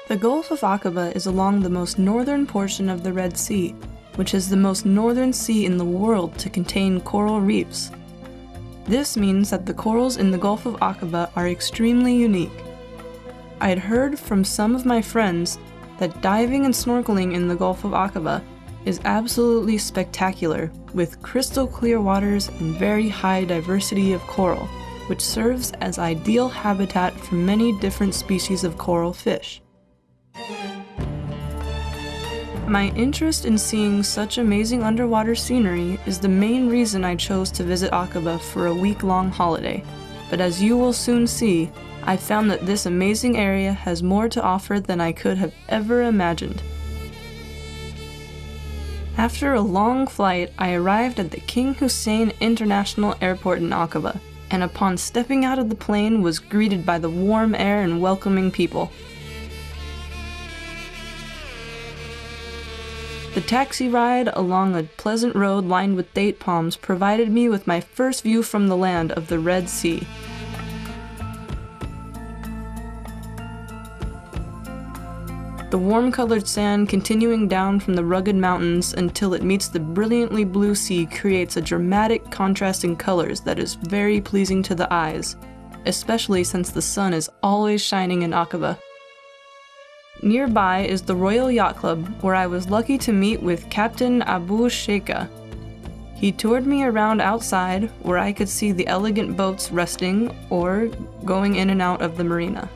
The Gulf of Aqaba is along the most northern portion of the Red Sea, which is the most northern sea in the world to contain coral reefs. This means that the corals in the Gulf of Aqaba are extremely unique. I had heard from some of my friends that diving and snorkeling in the Gulf of Aqaba is absolutely spectacular, with crystal clear waters and very high diversity of coral, which serves as ideal habitat for many different species of coral fish. My interest in seeing such amazing underwater scenery is the main reason I chose to visit Aqaba for a week-long holiday, but as you will soon see, I found that this amazing area has more to offer than I could have ever imagined. After a long flight, I arrived at the King Hussein International Airport in Aqaba, and upon stepping out of the plane was greeted by the warm air and welcoming people. The taxi ride along a pleasant road lined with date palms provided me with my first view from the land of the Red Sea. The warm-colored sand continuing down from the rugged mountains until it meets the brilliantly blue sea creates a dramatic contrast in colors that is very pleasing to the eyes, especially since the sun is always shining in Aqaba. Nearby is the Royal Yacht Club, where I was lucky to meet with Captain Abu Sheikha. He toured me around outside, where I could see the elegant boats resting or going in and out of the marina.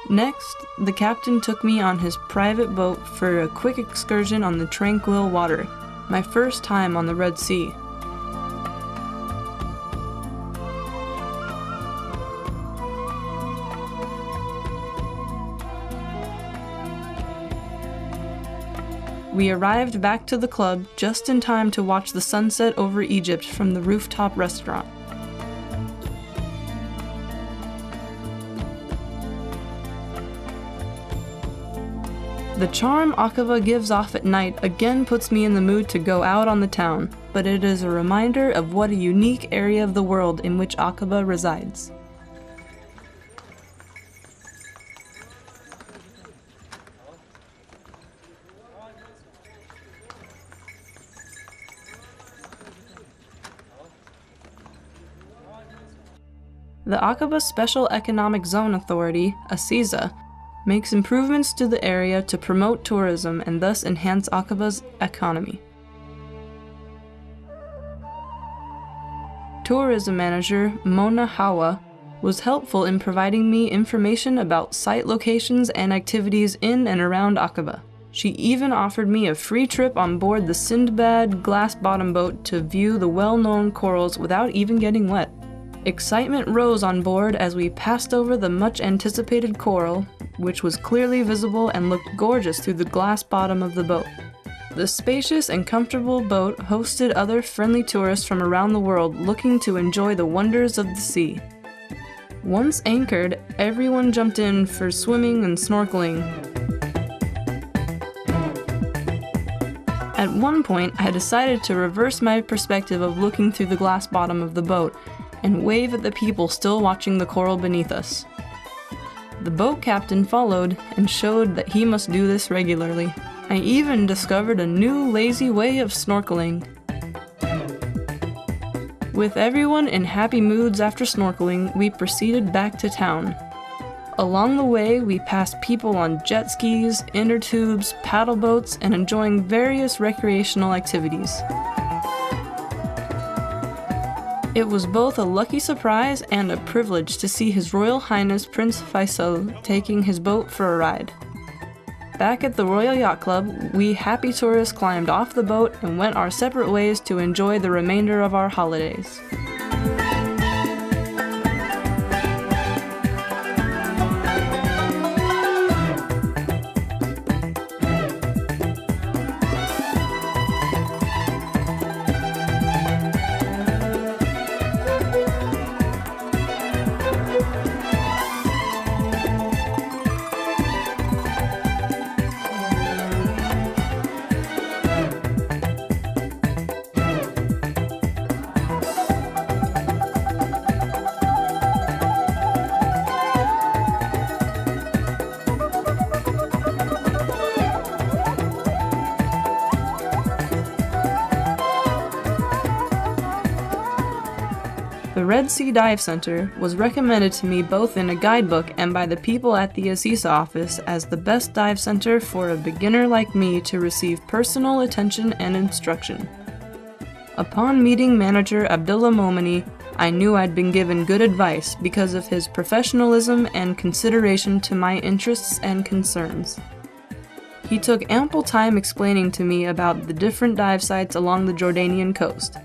Next, the captain took me on his private boat for a quick excursion on the tranquil water, my first time on the Red Sea. We arrived back to the club just in time to watch the sunset over Egypt from the rooftop restaurant. The charm Aqaba gives off at night again puts me in the mood to go out on the town, but it is a reminder of what a unique area of the world in which Aqaba resides. The Aqaba Special Economic Zone Authority, ASIZA, makes improvements to the area to promote tourism and thus enhance Aqaba's economy. Tourism manager Mona Hawa was helpful in providing me information about site locations and activities in and around Aqaba. She even offered me a free trip on board the Sindbad glass-bottom boat to view the well-known corals without even getting wet. Excitement rose on board as we passed over the much-anticipated coral, which was clearly visible and looked gorgeous through the glass bottom of the boat. The spacious and comfortable boat hosted other friendly tourists from around the world looking to enjoy the wonders of the sea. Once anchored, everyone jumped in for swimming and snorkeling. At one point, I decided to reverse my perspective of looking through the glass bottom of the boat and wave at the people still watching the coral beneath us. The boat captain followed and showed that he must do this regularly. I even discovered a new lazy way of snorkeling. With everyone in happy moods after snorkeling, we proceeded back to town. Along the way, we passed people on jet skis, inner tubes, paddle boats, and enjoying various recreational activities. It was both a lucky surprise and a privilege to see His Royal Highness Prince Faisal taking his boat for a ride. Back at the Royal Yacht Club, we happy tourists climbed off the boat and went our separate ways to enjoy the remainder of our holidays. The Red Sea Dive Center was recommended to me both in a guidebook and by the people at the Azisa office as the best dive center for a beginner like me to receive personal attention and instruction. Upon meeting manager Abdullah Momani, I knew I'd been given good advice because of his professionalism and consideration to my interests and concerns. He took ample time explaining to me about the different dive sites along the Jordanian coast,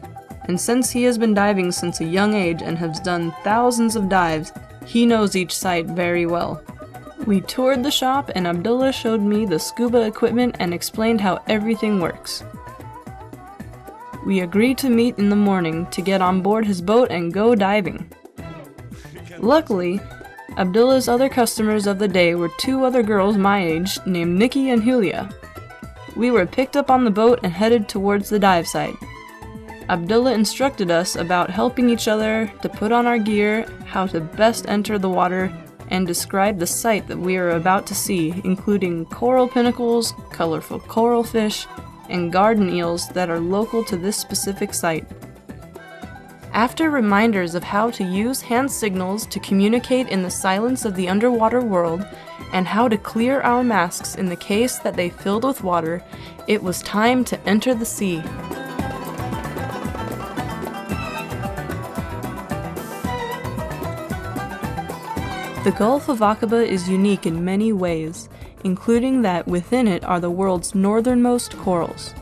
and since he has been diving since a young age and has done thousands of dives, he knows each site very well. We toured the shop and Abdullah showed me the scuba equipment and explained how everything works. We agreed to meet in the morning to get on board his boat and go diving. Luckily, Abdullah's other customers of the day were two other girls my age named Nikki and Julia. We were picked up on the boat and headed towards the dive site. Abdullah instructed us about helping each other, to put on our gear, how to best enter the water, and describe the sight that we are about to see, including coral pinnacles, colorful coral fish, and garden eels that are local to this specific site. After reminders of how to use hand signals to communicate in the silence of the underwater world, and how to clear our masks in the case that they filled with water, it was time to enter the sea. The Gulf of Aqaba is unique in many ways, including that within it are the world's northernmost corals,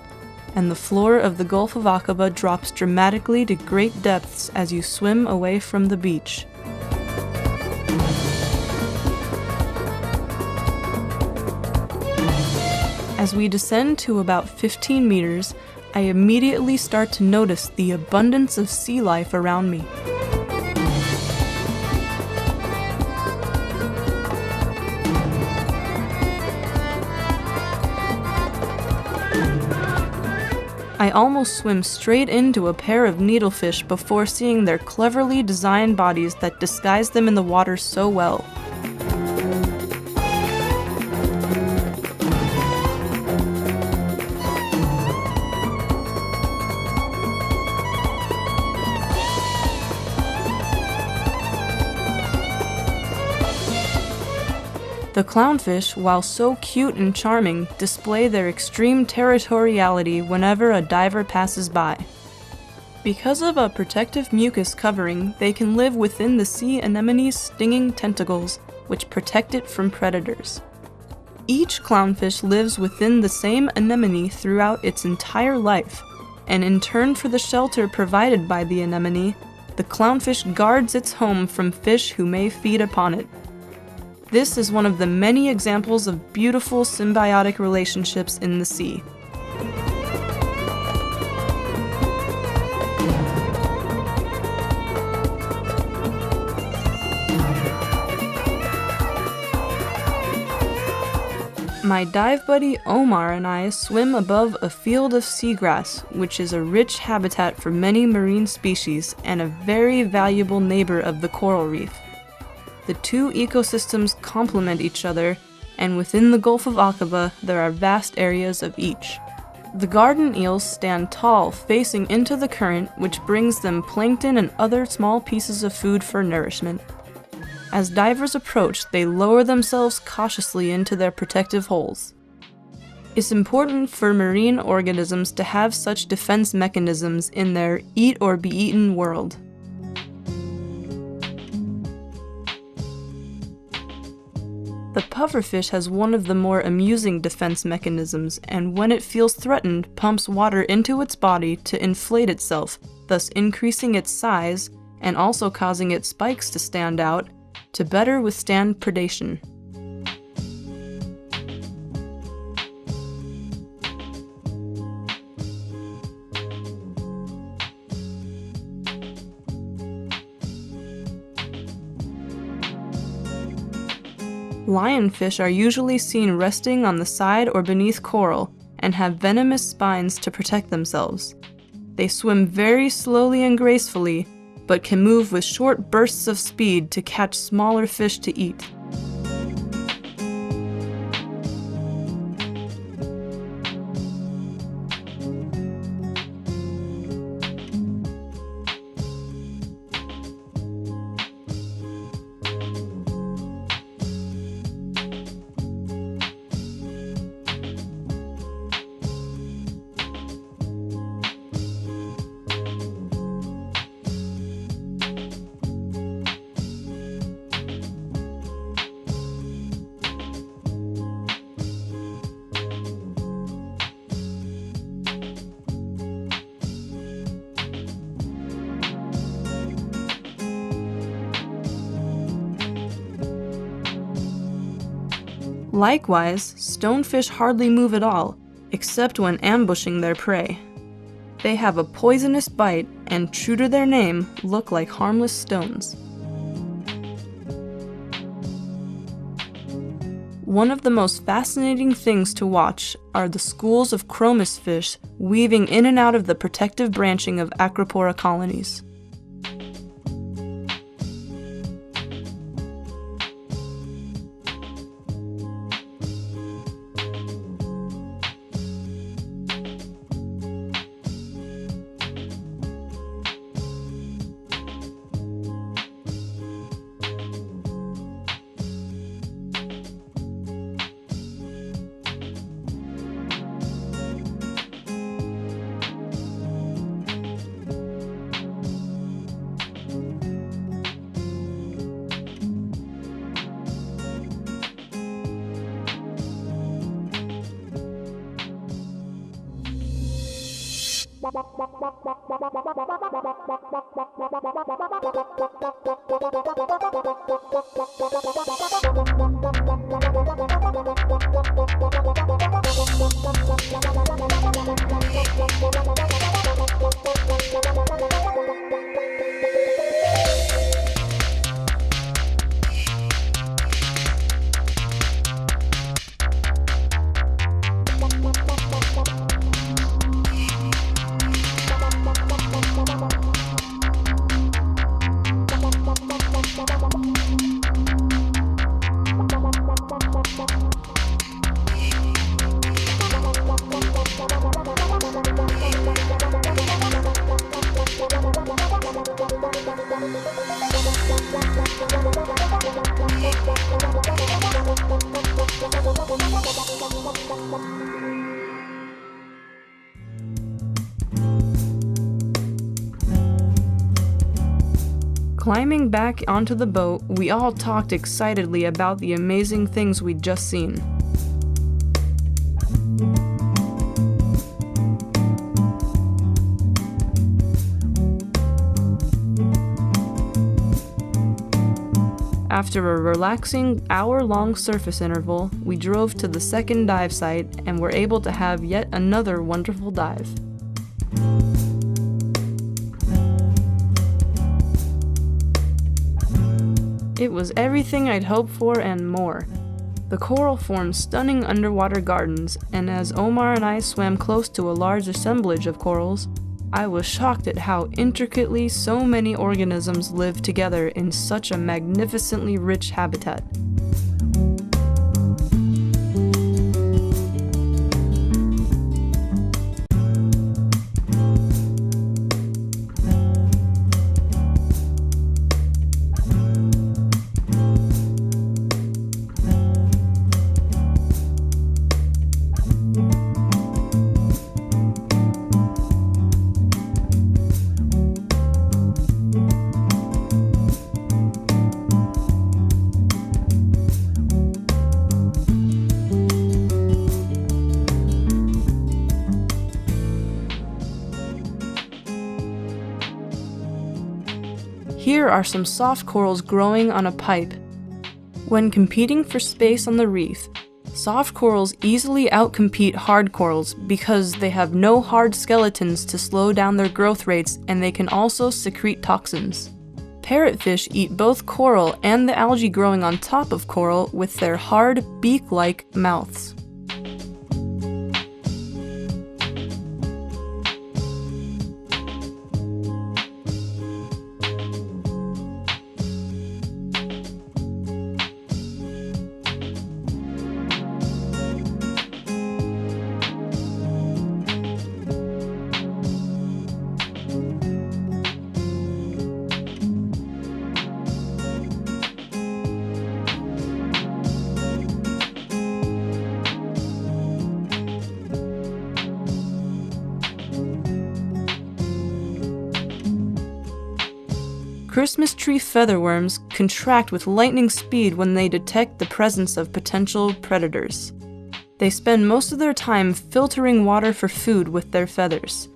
and the floor of the Gulf of Aqaba drops dramatically to great depths as you swim away from the beach. As we descend to about 15 meters, I immediately start to notice the abundance of sea life around me. I almost swim straight into a pair of needlefish before seeing their cleverly designed bodies that disguise them in the water so well. The clownfish, while so cute and charming, display their extreme territoriality whenever a diver passes by. Because of a protective mucus covering, they can live within the sea anemone's stinging tentacles, which protect it from predators. Each clownfish lives within the same anemone throughout its entire life, and in turn for the shelter provided by the anemone, the clownfish guards its home from fish who may feed upon it. This is one of the many examples of beautiful symbiotic relationships in the sea. My dive buddy Omar and I swim above a field of seagrass, which is a rich habitat for many marine species and a very valuable neighbor of the coral reef. The two ecosystems complement each other, and within the Gulf of Aqaba there are vast areas of each. The garden eels stand tall facing into the current, which brings them plankton and other small pieces of food for nourishment. As divers approach, they lower themselves cautiously into their protective holes. It's important for marine organisms to have such defense mechanisms in their eat or be eaten world. The pufferfish has one of the more amusing defense mechanisms, and when it feels threatened, pumps water into its body to inflate itself, thus increasing its size and also causing its spikes to stand out to better withstand predation. Lionfish are usually seen resting on the side or beneath coral and have venomous spines to protect themselves. They swim very slowly and gracefully, but can move with short bursts of speed to catch smaller fish to eat. Likewise, stonefish hardly move at all, except when ambushing their prey. They have a poisonous bite and, true to their name, look like harmless stones. One of the most fascinating things to watch are the schools of chromis fish weaving in and out of the protective branching of Acropora colonies. Climbing back onto the boat, we all talked excitedly about the amazing things we'd just seen. After a relaxing hour-long surface interval, we drove to the second dive site and were able to have yet another wonderful dive. It was everything I'd hoped for and more. The coral formed stunning underwater gardens, and as Omar and I swam close to a large assemblage of corals, I was shocked at how intricately so many organisms live together in such a magnificently rich habitat. Here are some soft corals growing on a pipe. When competing for space on the reef, soft corals easily outcompete hard corals because they have no hard skeletons to slow down their growth rates, and they can also secrete toxins. Parrotfish eat both coral and the algae growing on top of coral with their hard, beak-like mouths. Christmas tree featherworms contract with lightning speed when they detect the presence of potential predators. They spend most of their time filtering water for food with their feathers.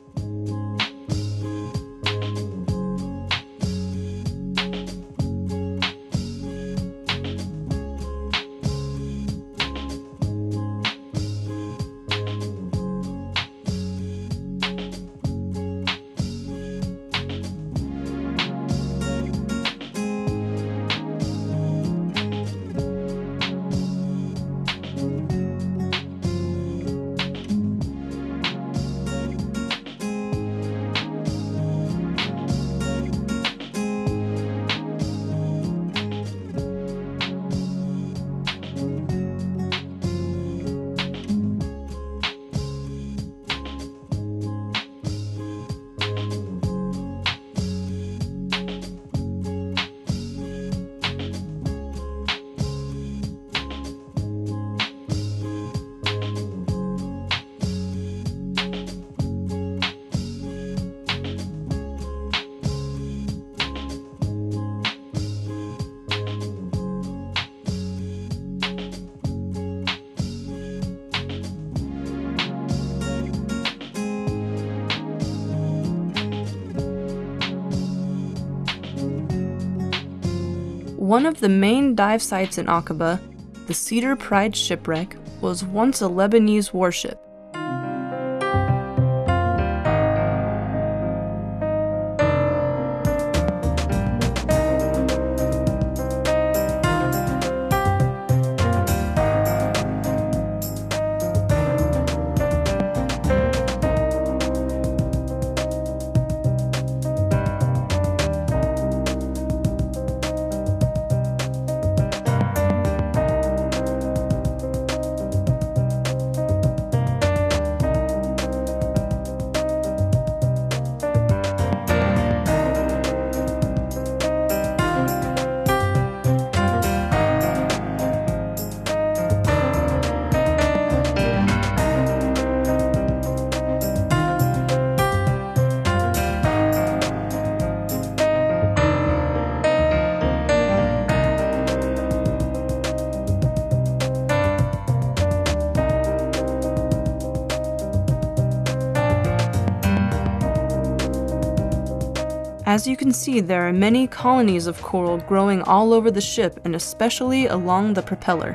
One of the main dive sites in Aqaba, the Cedar Pride shipwreck, was once a Lebanese warship. As you can see, there are many colonies of coral growing all over the ship and especially along the propeller.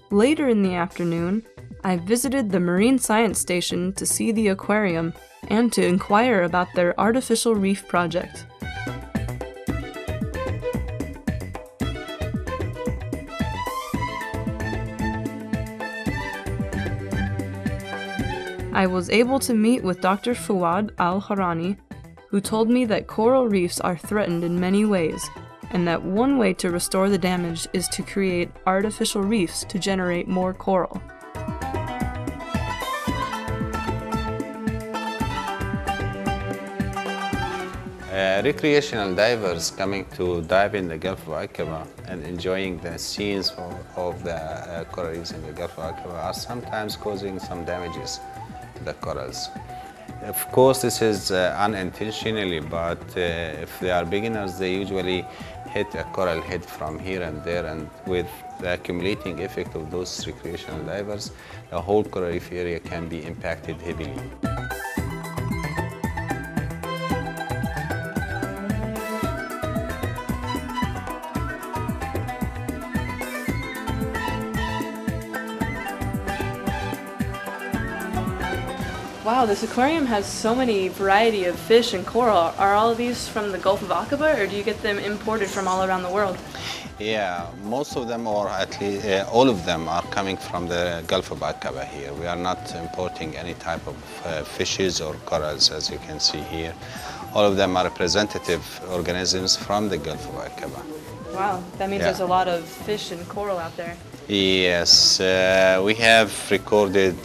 Later in the afternoon, I visited the Marine Science Station to see the aquarium and to inquire about their artificial reef project. I was able to meet with Dr. Fuad Al-Harani, who told me that coral reefs are threatened in many ways, and that one way to restore the damage is to create artificial reefs to generate more coral. Recreational divers coming to dive in the Gulf of Aqaba and enjoying the scenes of the coral reefs in the Gulf of Aqaba are sometimes causing some damages to the corals. Of course, this is unintentionally, but if they are beginners, they usually hit a coral head from here and there, and with the accumulating effect of those recreational divers, the whole coral reef area can be impacted heavily. Wow, this aquarium has so many variety of fish and coral. Are all of these from the Gulf of Aqaba, or do you get them imported from all around the world? Yeah, most of them, or at least all of them, are coming from the Gulf of Aqaba here. We are not importing any type of fishes or corals, as you can see here. All of them are representative organisms from the Gulf of Aqaba. Wow, that means there's a lot of fish and coral out there. Yes, we have recorded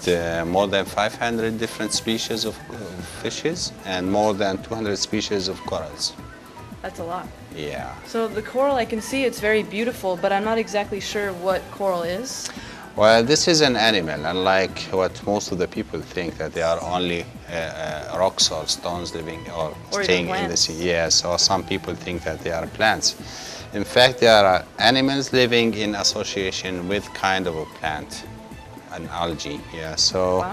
more than 500 different species of fishes and more than 200 species of corals. That's a lot. Yeah. So the coral, I can see it's very beautiful, but I'm not exactly sure what coral is. Well, this is an animal, unlike what most of the people think, that they are only rocks or stones living or staying in the sea. Yes, or some people think that they are plants. In fact, they are animals living in association with kind of a plant, an algae. Yeah. So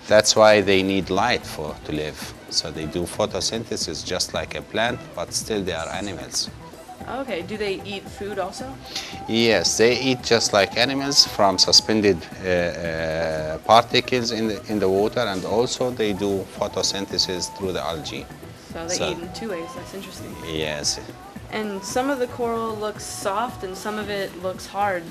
That's why they need light to live. So they do photosynthesis just like a plant, but still they are animals. Okay, do they eat food also? Yes, they eat just like animals from suspended particles in the water, and also they do photosynthesis through the algae. So they eat in two ways. That's interesting. Yes. And some of the coral looks soft and some of it looks hard.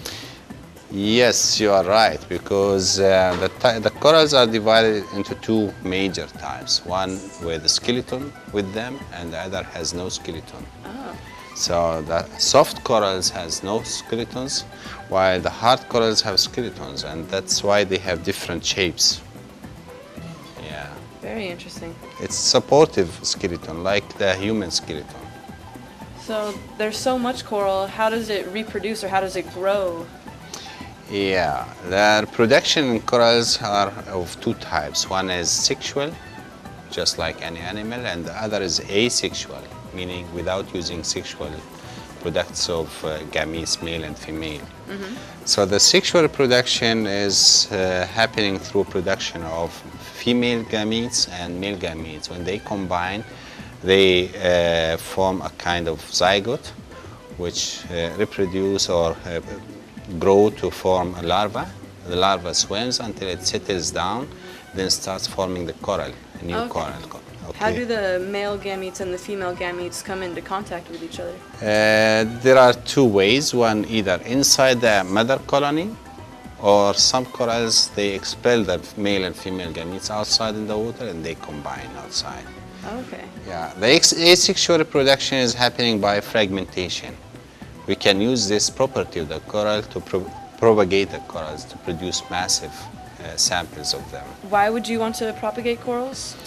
Yes, you are right, because the corals are divided into two major types. One with a skeleton with them, and the other has no skeleton. Oh. So the soft corals has no skeletons, while the hard corals have skeletons, and that's why they have different shapes. Yeah. Very interesting. It's supportive skeleton, like the human skeleton. So there's so much coral, how does it reproduce or how does it grow? Yeah, the reproduction in corals are of two types. One is sexual, just like any animal, and the other is asexual, meaning without using sexual products of gametes, male and female. Mm-hmm. So the sexual reproduction is happening through production of female gametes and male gametes. When they combine, they form a kind of zygote, which reproduce or grow to form a larva. The larva swims until it settles down, then starts forming the coral, a new coral. Okay. How do the male gametes and the female gametes come into contact with each other? There are two ways. One, either inside the mother colony, or some corals, they expel the male and female gametes outside in the water and they combine outside. Okay. Yeah, the asexual reproduction is happening by fragmentation. We can use this property of the coral to propagate the corals, to produce massive samples of them. Why would you want to propagate corals?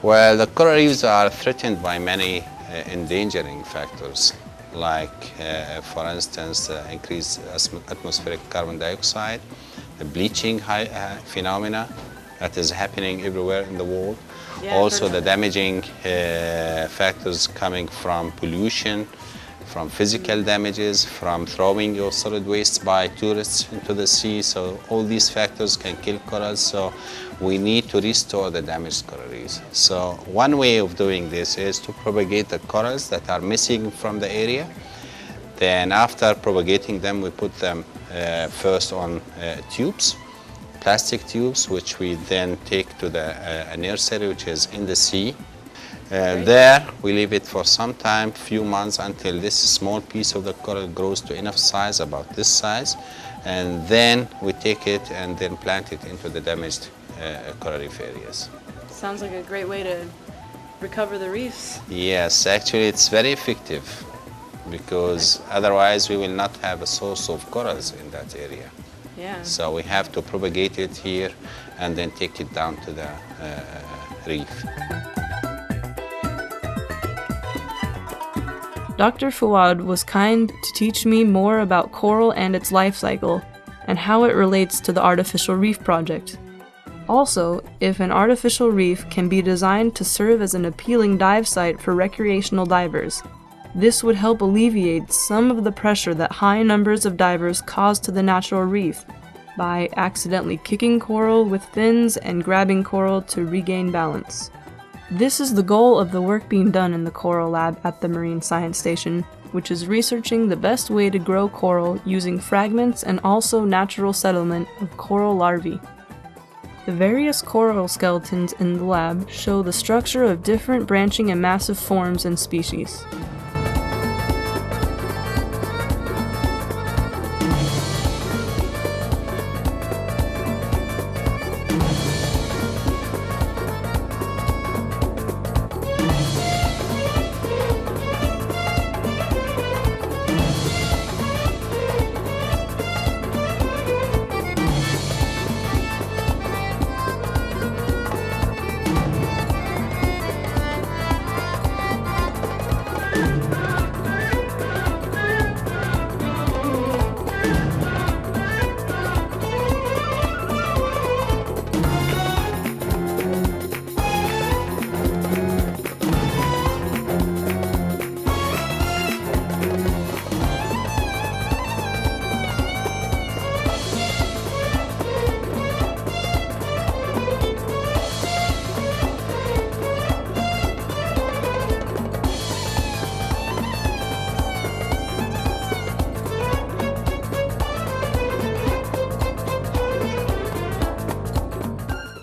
Well, the coral reefs are threatened by many endangering factors, like, for instance, increased atmospheric carbon dioxide, the bleaching phenomena that is happening everywhere in the world. Yeah, also, the damaging factors coming from pollution, from physical damages, from throwing your solid waste by tourists into the sea. So all these factors can kill corals. So we need to restore the damaged coral reefs. So one way of doing this is to propagate the corals that are missing from the area. Then after propagating them, we put them first on tubes, plastic tubes, which we then take to a nursery, which is in the sea. There we leave it for some time, few months, until this small piece of the coral grows to enough size, about this size, and then we take it and then plant it into the damaged coral reef areas. Sounds like a great way to recover the reefs. Yes, actually it's very effective, because otherwise we will not have a source of corals in that area. Yeah. So we have to propagate it here and then take it down to the reef. Dr. Fouad was kind to teach me more about coral and its life cycle, and how it relates to the Artificial Reef Project. Also, if an artificial reef can be designed to serve as an appealing dive site for recreational divers, this would help alleviate some of the pressure that high numbers of divers cause to the natural reef by accidentally kicking coral with fins and grabbing coral to regain balance. This is the goal of the work being done in the Coral Lab at the Marine Science Station, which is researching the best way to grow coral using fragments and also natural settlement of coral larvae. The various coral skeletons in the lab show the structure of different branching and massive forms and species.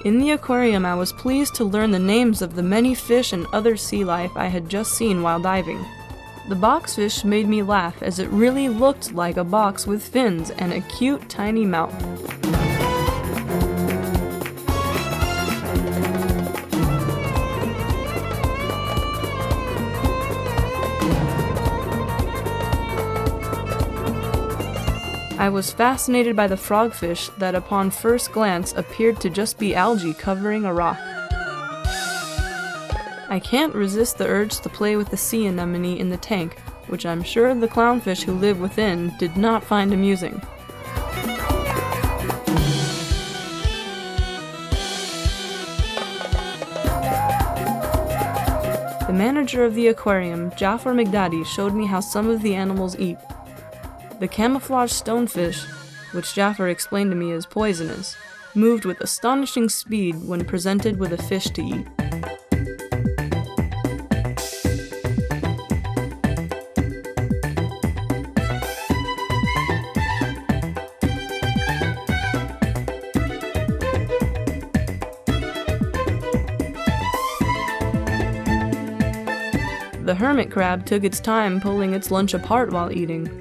In the aquarium, I was pleased to learn the names of the many fish and other sea life I had just seen while diving. The boxfish made me laugh as it really looked like a box with fins and a cute tiny mouth. I was fascinated by the frogfish that upon first glance appeared to just be algae covering a rock. I can't resist the urge to play with the sea anemone in the tank, which I'm sure the clownfish who live within did not find amusing. The manager of the aquarium, Jafar Migdadi, showed me how some of the animals eat. The camouflage stonefish, which Jafar explained to me is poisonous, moved with astonishing speed when presented with a fish to eat. The hermit crab took its time pulling its lunch apart while eating.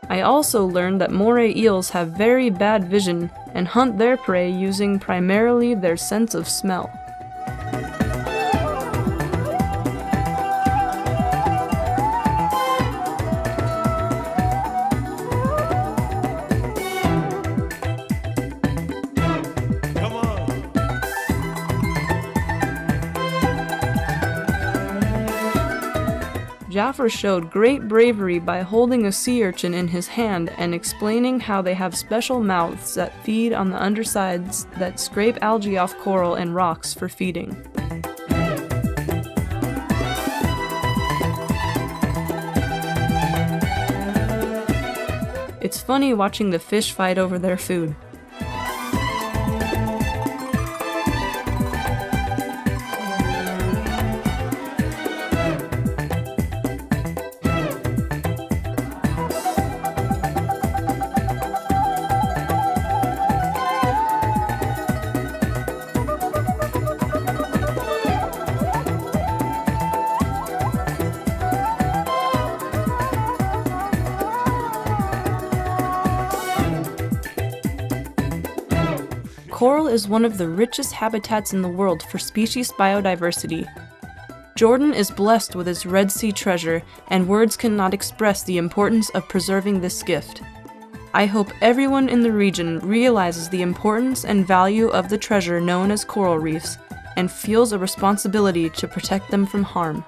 I also learned that moray eels have very bad vision and hunt their prey using primarily their sense of smell. Jafar showed great bravery by holding a sea urchin in his hand and explaining how they have special mouths that feed on the undersides that scrape algae off coral and rocks for feeding. It's funny watching the fish fight over their food. Coral is one of the richest habitats in the world for species biodiversity. Jordan is blessed with its Red Sea treasure, and words cannot express the importance of preserving this gift. I hope everyone in the region realizes the importance and value of the treasure known as coral reefs, and feels a responsibility to protect them from harm.